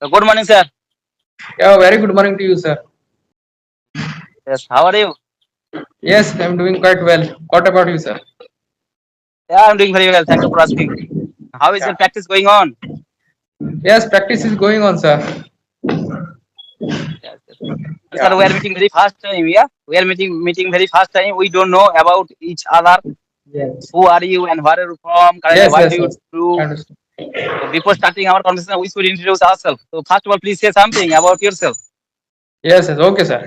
Good morning, sir. Yeah, very good morning to you, sir. Yes, how are you? Yes, I'm doing quite well. What about you, sir? Yeah, I'm doing very well. Thank you for asking. How is Yeah. your practice going on? Yes, practice is going on, sir. Yes, yes. And sir, Yeah. we are meeting very fast time. Yeah, we are meeting very fast time. We don't know about each other. Yes. Who are you and where are you from? Currently, Yes, what do yes, you yes. I do? understand. So before starting our conversation, we should introduce ourselves. So first of all, please say something about yourself. Yes, yes. Okay, sir.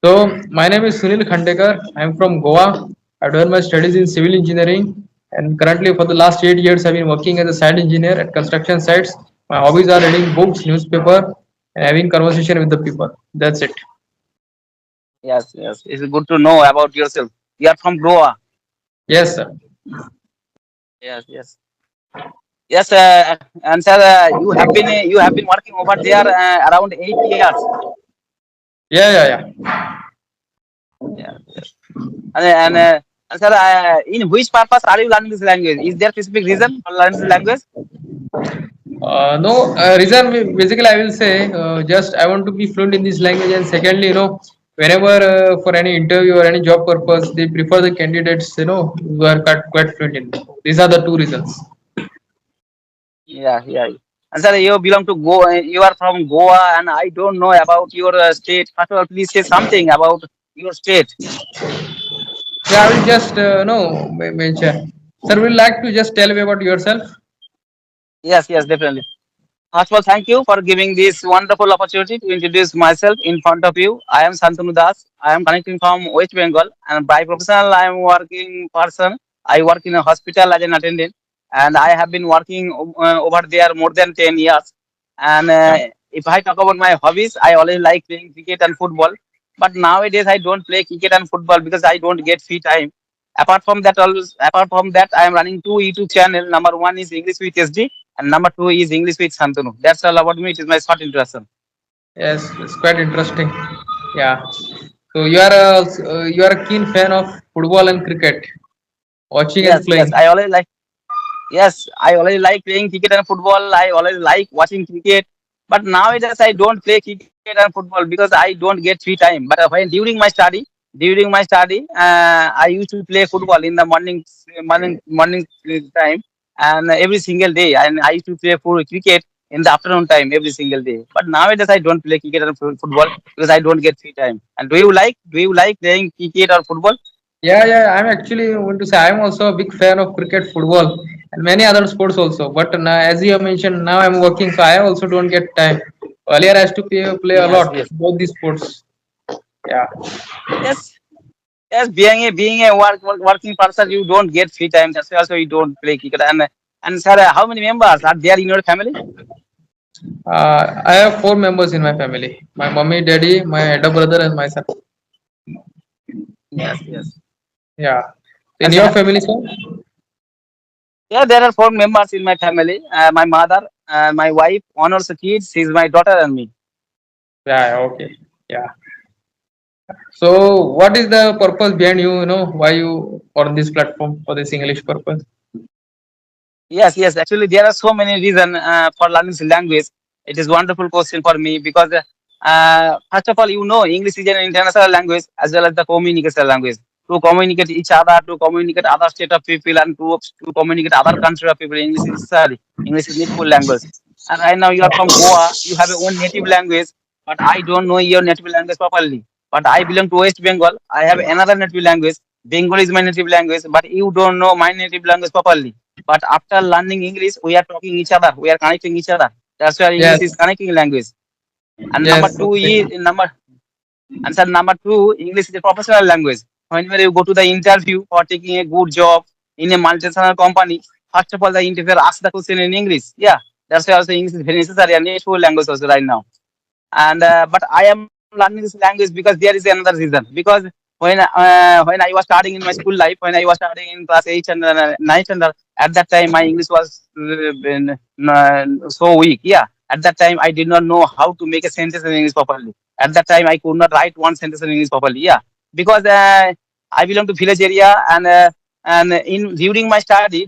So, my name is Sunil Khandekar. I'm from Goa. I've done my studies in civil engineering, and currently, for the last 8 years, I've been working as a site engineer at construction sites. My hobbies are reading books, newspaper, and having conversation with the people. That's it. Yes, yes. It's good to know about yourself. You are from Goa. Yes, sir. Yes, yes. Yes, and sir, you have been working over there around 8 years. Yeah, yeah, yeah. Yeah, yes. And sir, in which purpose are you learning this language? Is there specific reason for learning this language? No, reason basically I will say just I want to be fluent in this language, and secondly, whenever for any interview or any job purpose, they prefer the candidates who are quite fluent in. These are the two reasons. Yeah, yeah. And sir, you belong to Goa. You are from Goa, and I don't know about your state. First of all, please say something about your state. Yeah, I will just mention. Sir, will you like to just tell me about yourself? Yes, yes, definitely. First of all, thank you for giving this wonderful opportunity to introduce myself in front of you. I am Santanu Das. I am connecting from West Bengal, and by professional, I am working person. I work in a hospital as an attendant, and I have been working over there more than 10 years. And Yeah. if I talk about my hobbies, I always like playing cricket and football. But nowadays, I don't play cricket and football because I don't get free time. Apart from that, I am running two YouTube channel. Number one is English with SD, and number two is English with Santanu. That's all about me. It is my short introduction. Yes, it's quite interesting. Yeah. So you are a keen fan of football and cricket, watching and Yes, yes. playing. I always like playing cricket and football. I always like watching cricket. But nowadays I don't play cricket and football because I don't get free time. But when during my study, I used to play football in the morning time, and every single day. And I used to play for cricket in the afternoon time every single day. But nowadays I don't play cricket and football because I don't get free time. And do you like playing cricket or football? Yeah, yeah. I'm actually going to say I'm also a big fan of cricket, football, and many other sports also. But now, as you have mentioned, now I'm working, so I also don't get time. Earlier, I used to play a Yes, lot yes. both these sports. Yeah. Yes, yes, being a working person, you don't get free time. That's why also you don't play cricket. And sir, how many members are there in your family? I have four members in my family: my mommy, daddy, my elder brother, and myself. Yes, yes. Yeah. In And your sir, family, sir? yeah, there are four members in my family. My mother, my wife, one also kids. She's my daughter and me. Yeah. Okay. Yeah. So, what is the purpose behind you? Why you on this platform for this English purpose? Yes, yes. Actually, there are so many reasons for learning this language. It is wonderful question for me because first of all, English is an international language as well as the communication language. To communicate each other, to communicate other state of people, and to communicate other country of people, English is necessary. English is needful language. And right now, you are from Goa. You have your own native language, but I don't know your native language properly. But I belong to West Bengal. I have another native language. Bengali is my native language, but you don't know my native language properly. But after learning English, we are talking each other. We are connecting each other. That's why English Yes. is connecting language. And number Yes. two Okay. is number and sir, number two, English is a professional language. Whenever you go to the interview for taking a good job in a multinational company, first of all, the interviewer asks the question in English. Yeah, that's why also English is very necessary and useful language also right now. And but I am learning this language because there is another reason. Because when I was starting in my school life, when I was starting in class 8 and 9 standard, at that time my English was so weak. Yeah, at that time I did not know how to make a sentence in English properly. At that time I could not write one sentence in English properly. Yeah, because I belong to village area, and in during my study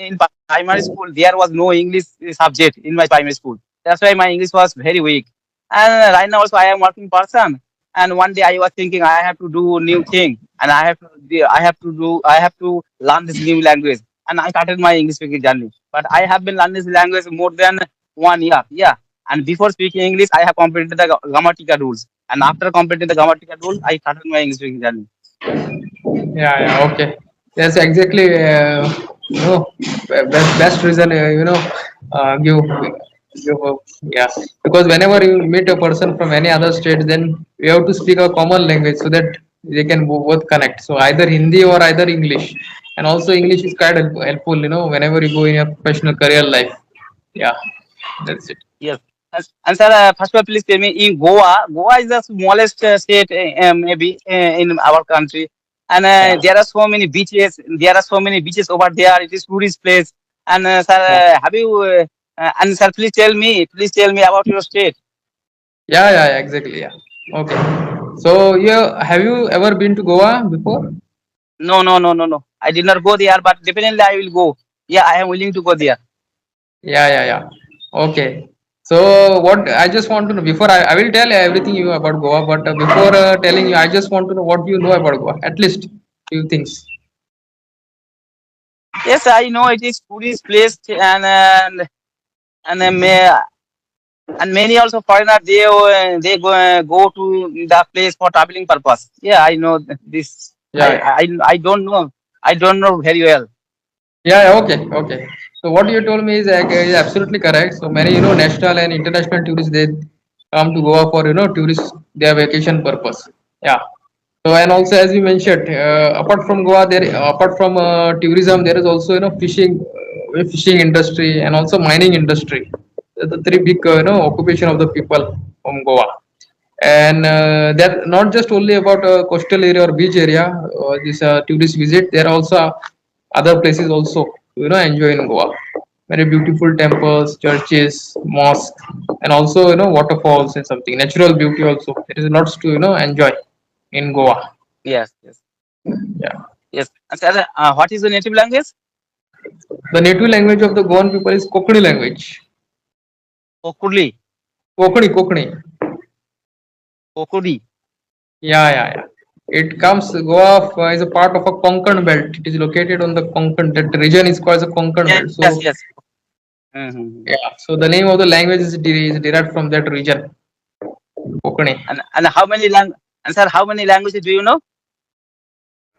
in primary school, there was no English subject in my primary school. That's why my English was very weak. And right now also I am working person. And one day I was thinking I have to do new thing, and I have to learn this new language. And I started my English speaking journey. But I have been learning this language more than 1 year. Yeah. And before speaking English, I have completed the grammatical rules. And after completing the grammatical rule, I started my English speaking journey. Yeah, yeah, okay. That's exactly best reason give yeah, because whenever you meet a person from any other state, then you have to speak a common language so that they can both connect. So either Hindi or either English, and also English is quite helpful, whenever you go in your professional career life. Yeah, that's it. Yes. And sir, first of all, please tell me, in Goa is the smallest state, maybe in our country, and Yeah, there are so many beaches. There are so many beaches over there. It is tourist place. And sir, yeah, have you? And sir, please tell me about your state. yeah, yeah, yeah, exactly. Yeah, okay. So yeah, have you ever been to Goa before? No, no, no, no, no. I did not go there, but definitely I will go. Yeah, I am willing to go there. Yeah, yeah, yeah. Okay. So what I just want to know before I will tell everything you about Goa, but before telling you, I just want to know what you know about Goa. At least few things. Yes, I know it is tourist place, and and many also foreigner they go to the place for traveling purpose. Yeah, I know this. Yeah, yeah, I don't know very well. yeah, yeah, okay, okay. So what you told me is absolutely correct. So many national and international tourists they come to Goa for tourist their vacation purpose. Yeah. So and also as you mentioned, apart from Goa, apart from tourism, there is also fishing industry and also mining industry. The three big occupation of the people from Goa, and they're not just only about coastal area or beach area. This tourist visit. There are also other places also enjoy in Goa. Very beautiful temples, churches, mosques, and also waterfalls and something natural beauty also. There is lots to enjoy in Goa. Yes, yes, Yeah. yes. And sir, what is the native language? The native language of the Goan people is Kokani language. Kokuri. Kokani. Kokuri. Yeah, yeah, yeah. It comes Goa is a part of a Konkan belt. It is located on the Konkan. That region is called the Konkan Yes, belt. yes, So yes. Mm-hmm. yeah. So the name of the language is derived from that region, Kokani. And how many and sir, how many languages do you know?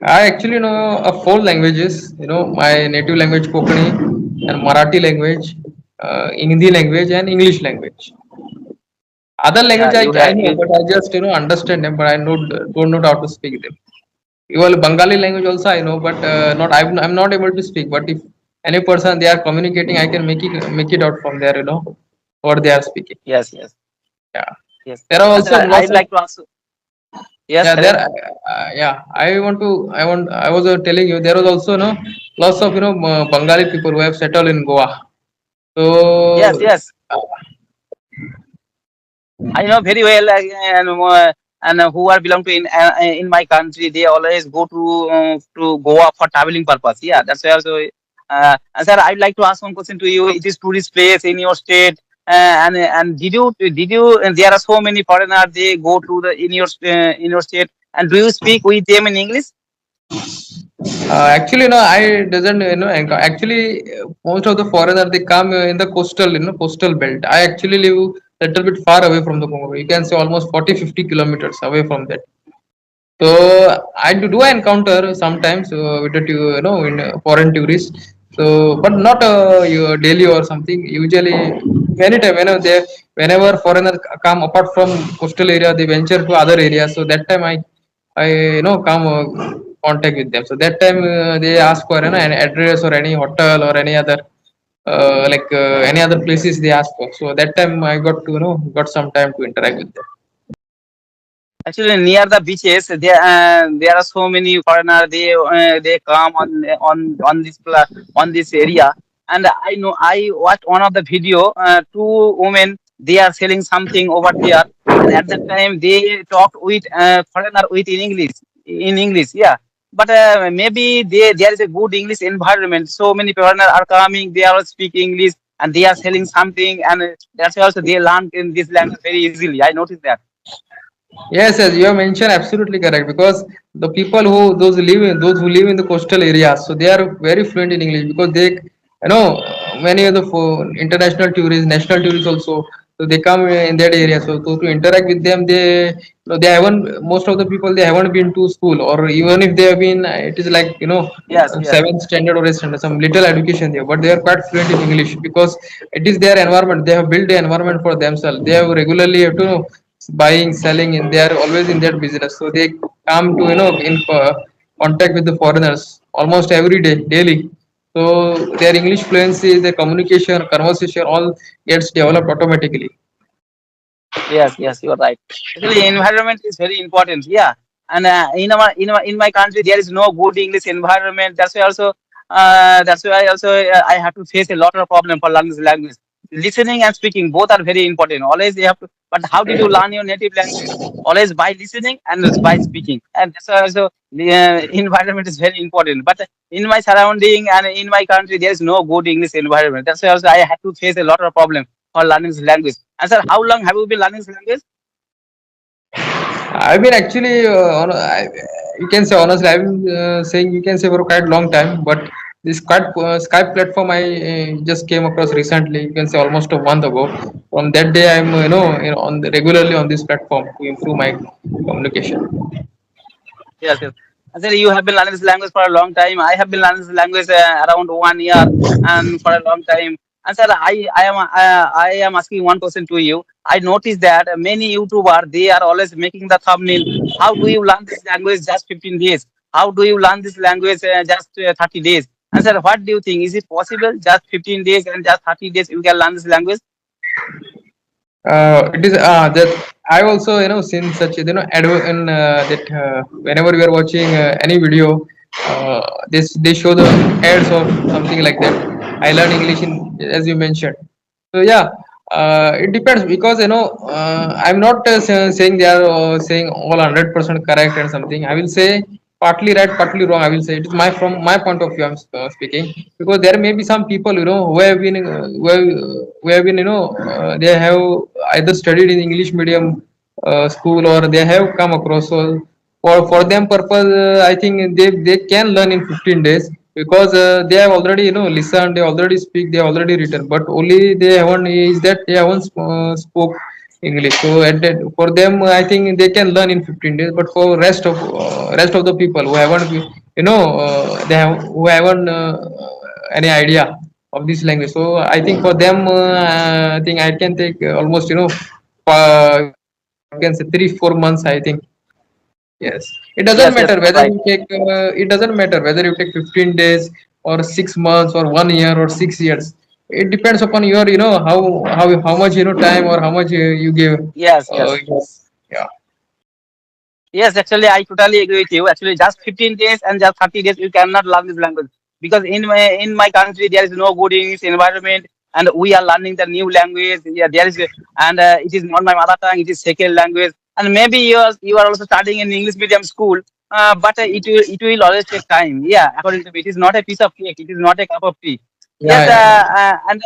I actually know four languages. My native language Kokani, and Marathi language, Hindi language, and English language. Other language Yeah, I know, but I just understand them, but I don't know how to speak them. Well, Bengali language also I know, but not I'm not able to speak. But if any person they are communicating, I can make it out from there. What they are speaking. yes, yes, Yeah, yes. there are And sir, also lots I'd of like to ask. Yes, yeah. correct. Yeah. I was telling you there was also lots of Bengali people who have settled in Goa. Yes, So yes. I know very well, and who are belong to in my country, they always go to Goa for traveling purpose. Yeah, that's why also. And sir, I'd like to ask one question to you. It is tourist place in your state, and did you? And there are so many foreigners. They go to the in your state, and do you speak with them in English? actually, I doesn't, actually, most of the foreigners they come in the coastal belt. I actually live a little bit far away from the Congo. You can say almost 40-50 kilometers away from that. So I do encounter sometimes with in foreign tourists. So, but not daily or something. Usually, anytime whenever foreigners come apart from coastal area, they venture to other areas. So that time I come contact with them. So that time they ask for an address or any hotel or any other any other places they ask for. So that time I got to got some time to interact with them. Actually, near the beaches, there are so many foreigners. They come on this area, and I know I watched one of the video. Two women they are selling something over there, and at that time they talked with foreigner with in English. Yeah, but maybe there is a good English environment. So many foreigners are coming. They are speak English, and they are selling something, and that's why also they learn in this language very easily. I noticed that. Yes, yes, you have mentioned absolutely correct because the people who those who live in the coastal areas, so they are very fluent in English because they, many of the international tourists, national tourists also, so they come in that area. So to interact with them, they haven't, most of the people they haven't been to school, or even if they have been, it is like Yes, yes, seventh standard or eighth standard, some little education there, but they are quite fluent in English because it is their environment. They have built the environment for themselves. They have regularly have to buying, selling, and they are always in that business. So they come to in contact with the foreigners almost every day, daily. So their English fluency, their communication, conversation, all gets developed automatically. yes, yes. You are right. Actually, environment is very important. Yeah, and in my country there is no good English environment. That's why also I have to face a lot of problem for learning this language. Listening and speaking both are very important. Always you have to. But how did you learn your native language? Always by listening and by speaking. And that's why also the environment is very important. But in my surrounding and in my country, there is no good English environment. That's why also I had to face a lot of problem for learning this language. And sir, how long have you been learning this language? I've been actually, you can say honestly, I've been saying you can say for quite long time, but this Skype platform I just came across recently. You can say almost a month ago. From that day, I'm regularly on this platform to improve my communication. Yes, yes. I said you have been learning this language for a long time. I have been learning this language around 1 year and for a long time. And sir, I am asking one question to you. I noticed that many YouTuber they are always making the thumbnail. How do you learn this language just 15 days? How do you learn this language just 30 days? And sir, what do you think? Is it possible just 15 days and just 30 days you can learn this language? It is that I also seen such in that whenever we are watching any video, this they show the ads or something like that. I learn English in, as you mentioned. So yeah, it depends because I'm not saying they are saying all 100% correct and something. I will say partly right, partly wrong. I will say it is my from my point of view. I'm speaking because there may be some people who have been who have been they have either studied in English medium school or they have come across. So for them purpose, I think they can learn in 15 days because they have already listened, they already speak, they already written, but only they haven't is that they haven't spoke English. So at that, for them, I think they can learn in 15 days. But for rest of the people who haven't, they have who haven't any idea of this language. So I think for them, I think I can take almost you can say 3 4 months. I think. Yes, it doesn't Yes, yes, matter you are whether right. you take. It doesn't matter whether you take 15 days or 6 months or 1 year or 6 years. It depends upon your, how much time or how much you give. Yes, yes. Yes. Yeah. Yes, actually, I totally agree with you. Actually, just 15 days and just 30 days, you cannot learn this language because in my country there is no good English environment, and we are learning the new language. Yeah, there is, and it is not my mother tongue; it is second language. And maybe you are also studying in English medium school, but it will always take time. Yeah, according to me, it is not a piece of cake. It is not a cup of tea. Yeah. Yes, Yeah. and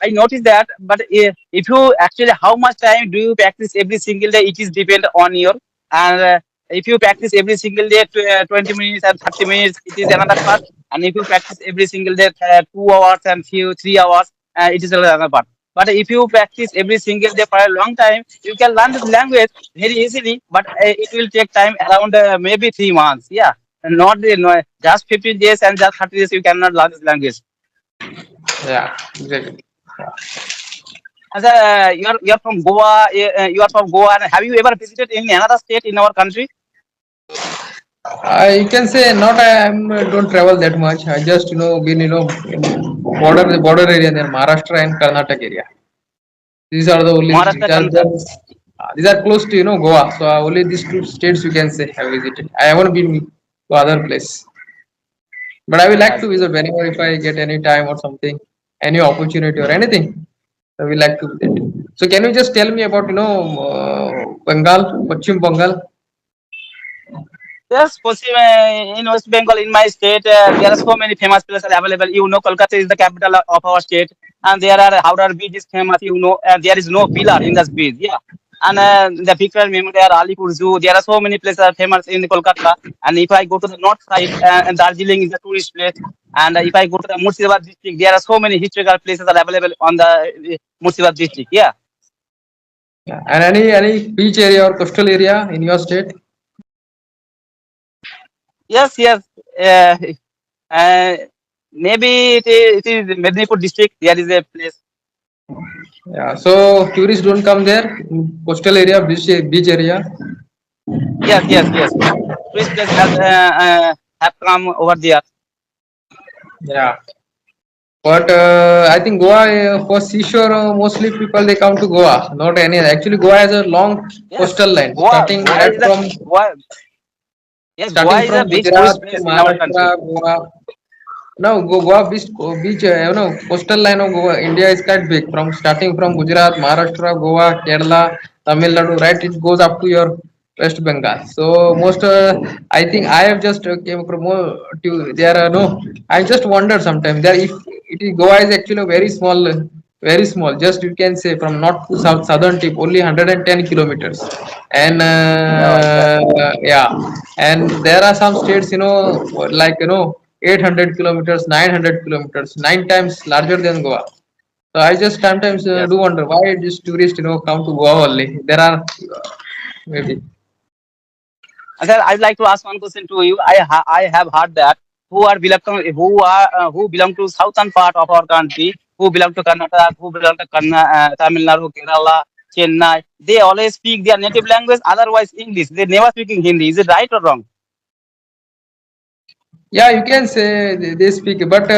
I noticed that. But if you actually, how much time do you practice every single day? It is depend on your and if you practice every single day 20 minutes and 30 minutes, it is another part. And if you practice every single day 2 hours and few 3 hours, it is another part. But if you practice every single day for a long time, you can learn this language very easily. But it will take time around maybe 3 months. Yeah, and not no, just 15 days and just 30 days. You cannot learn this language. Yeah. Exactly. As you're from Goa, you are from Goa. And have you ever visited any another state in our country? I can say not. Don't travel that much. I just been in border area near Maharashtra and Karnataka area. These are the only Maharashtra, Karnataka. these are close to Goa. So only these two states you can say have visited. I haven't been to other place, but I will like Yes, to yes. visit whenever if I get any time or something, any opportunity or anything. I will like to visit. So can you just tell me about Bengal, Pachim Bengal? Yes, in West Bengal, in my state, there are so many famous places available. You know, Kolkata is the capital of our state, and there are Howrah Beach is famous. You know, there is no pillar in this beach. Yeah, and the picture memorial Alipur Zoo. There are so many places are famous in Kolkata. And if I go to the north side, and Darjeeling is a tourist place. And if I go to the Murshidabad district, there are so many historical places are available on the Murshidabad district. Yeah. Yeah. And any beach area or coastal area in your state? Yes, yes. Uh, uh, Maybe it is Medinipur district. There is a place. Yeah. So tourists don't come there. Coastal area, beach area. Yes, yes, yes. Tourist place have come over there. Yeah. But I think Goa for seashore, mostly people they come to Goa, not any. Actually, Goa has a long Yes, coastal line, Goa. Goa is the Goa. Yes, Goa starting is from a big Gujarat tourist to place in our Maharashtra, country. Goa. No, Goa beach, coastal line of Goa, India is quite big. From starting from Gujarat, Maharashtra, Goa, Kerala, Tamil Nadu, right? It goes up to your West Bengal. So most, I think I have just came from more to there. No, I just wonder sometimes there if it is Goa is actually very small, very small. Just you can say from north to south, southern tip only 110 kilometers, and Yeah, exactly. yeah, and there are some states like 800 kilometers, 900 kilometers, 9 times larger than Goa. So I just sometimes Yes. do wonder why these tourists come to Goa only. There are maybe. And sir, I'd like to ask one question to you. I have heard that who belong to southern part of our country, who belong to Karnataka, who belong to Tamil Nadu, Kerala, Chennai, they always speak their native language, otherwise English. They never speak in Hindi. Is it right or wrong? Yeah, you can say they speak, but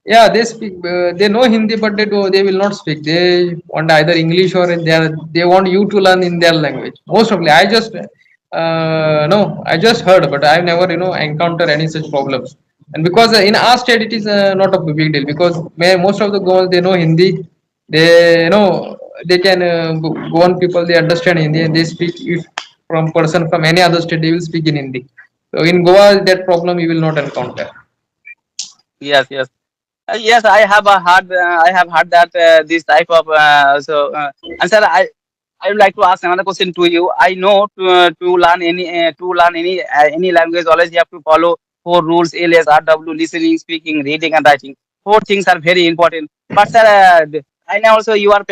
yeah, they speak. They know Hindi, but they will not speak. They want either English or in their. They want you to learn in their language. Most probably, I just no, I just heard, but I've never encountered any such problems. And because in our state it is not a big deal because most of the girls they know Hindi. They they can go on people they understand Hindi and they speak if from person from any other state they will speak in Hindi. So in Goa, that problem you will not encounter. Yes, yes. Yes, I have heard that this type of and sir, I would like to ask another question to you. I know to learn any language, always you have to follow four rules: ALS, RW, listening, speaking, reading, and writing. Four things are very important. But sir, I know also you are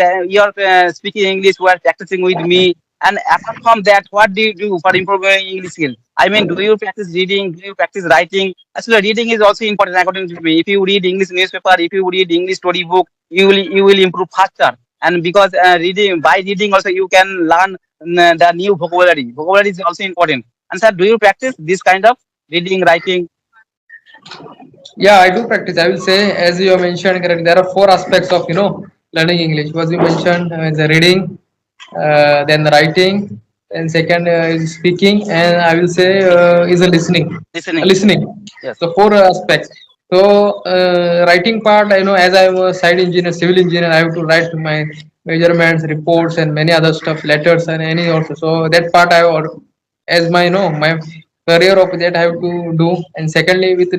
speaking English. You are practicing with me. And apart from that, what do you do for improving English skill? I mean, do you practice reading? Do you practice writing? Actually, reading is also important according to me. If you read English newspaper, if you read English storybook, you will improve faster. And because reading also you can learn the new vocabulary. Vocabulary is also important. And sir, do you practice this kind of reading, writing? Yeah, I do practice. I will say, as you have mentioned, correct, there are four aspects of learning English. Was you mentioned is the reading, then the writing, and second is speaking, and I will say is a listening. Listening? Listening. Yes, So four aspects. So writing part, I know as I am a side engineer, civil engineer, I have to write my measurements, reports, and many other stuff, letters, and any also. So that part as my my career of that I have to do. And secondly, with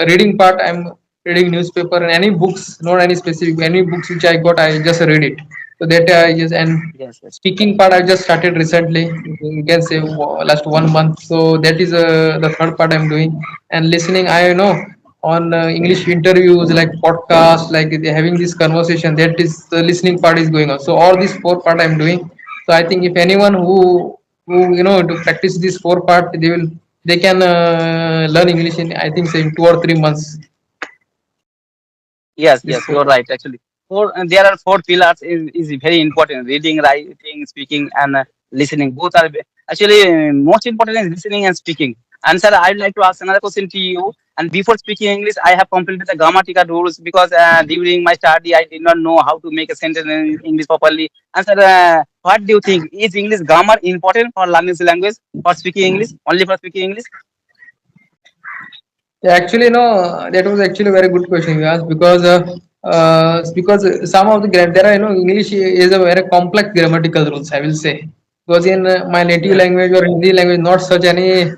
reading part, I'm reading newspaper and any books, not any specific any books which I got, I just read it. So that I just and yes, yes, speaking part I just started recently. You can say last 1 month. So that is the third part I'm doing. And listening, I know on English interviews like podcast, like they having this conversation. That is the listening part is going on. So all these four part I'm doing. So I think if anyone who to practice this four part, they can learn English in I think say in 2 or 3 months. yes, This yes. four You're part. right. Actually, there are four pillars is very important: reading, writing, speaking, and listening. Both are actually most important is listening and speaking. And sir, I'd like to ask another question to you. And before speaking English, I have completed the grammatical rules because during my study, I did not know how to make a sentence in English properly. And sir, what do you think? Is English grammar important for learning the language, for speaking English, only for speaking English? Yeah, actually, no, that was actually a very good question you asked because some of the there are English is a very complex grammatical rules, I will say. because in my native Yes. language or Hindi language, not such any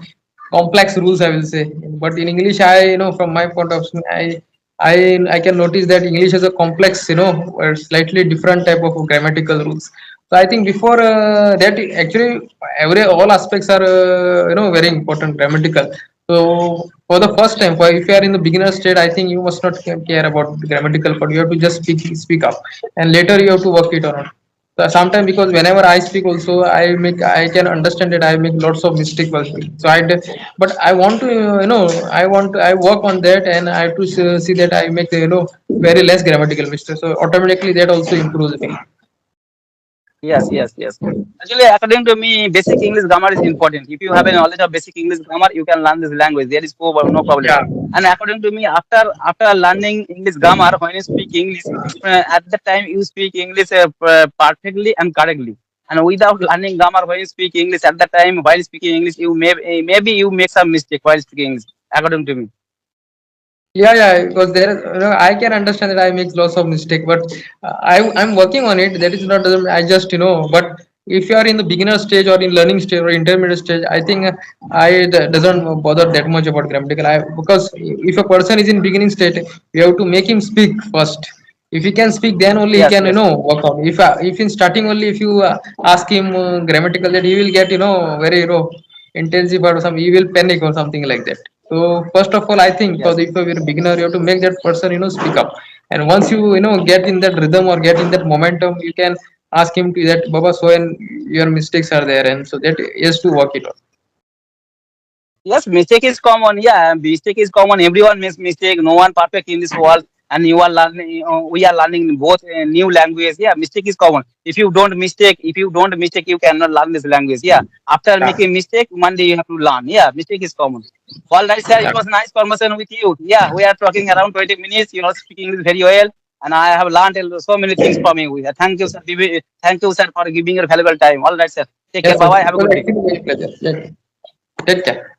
complex rules, I will say. But in English, from my point of view, I can notice that English has a complex, or slightly different type of grammatical rules. So I think before that, actually, every all aspects are, very important grammatical. So for the first time, for if you are in the beginner state, I think you must not care about grammatical, but you have to just speak up, and later you have to work it on. So sometimes because whenever I speak also I can understand that I make lots of mistake while speaking. So but I want to I work on that, and I have to see that I make very less grammatical mistakes. So automatically that also improves me. Yes, yes, yes. Actually, according to me, basic English grammar is important. If you have a knowledge of basic English grammar, you can learn this language. There is no problem. Yeah. And according to me, after learning English grammar, when you speak English, at the time you speak English perfectly and correctly. And without learning grammar, when you speak English, at that time while speaking English, you maybe you make some mistake while speaking English. According to me. Yeah, yeah, because there, I can understand that I make lots of mistake, but I'm working on it. That is not I just but if you are in the beginner stage or in learning stage or intermediate stage, I think doesn't bother that much about grammatical. Because if a person is in beginning state, you have to make him speak first. If he can speak, then only he Yes, can yes, work out. If in starting only if you ask him grammatical, that he will get very intensive or some he will panic or something like that. So first of all, I think for yes. if you're a beginner, you have to make that person speak up. And once you get in that rhythm or get in that momentum, you can ask him to that Baba, so and your mistakes are there, and so that he has to work it on. Yes, mistake is common. Yeah, mistake is common. Everyone makes mistake. No one perfect in this world. And you are learning. We are learning both new language. Yeah, mistake is common. If you don't mistake, you cannot learn this language. Yeah, after Yeah, making mistake, one day you have to learn. Yeah, mistake is common. All right, sir. It yeah. was nice conversation with you. Yeah, we are talking around 20 minutes. You are speaking English very well, and I have learned so many things from you. Yeah, thank you, sir. Thank you, sir, for giving your valuable time. All right, sir. Take care. Yes, Bye yes. bye. It Have a was good day. actually very pleasure. Yeah. Take care.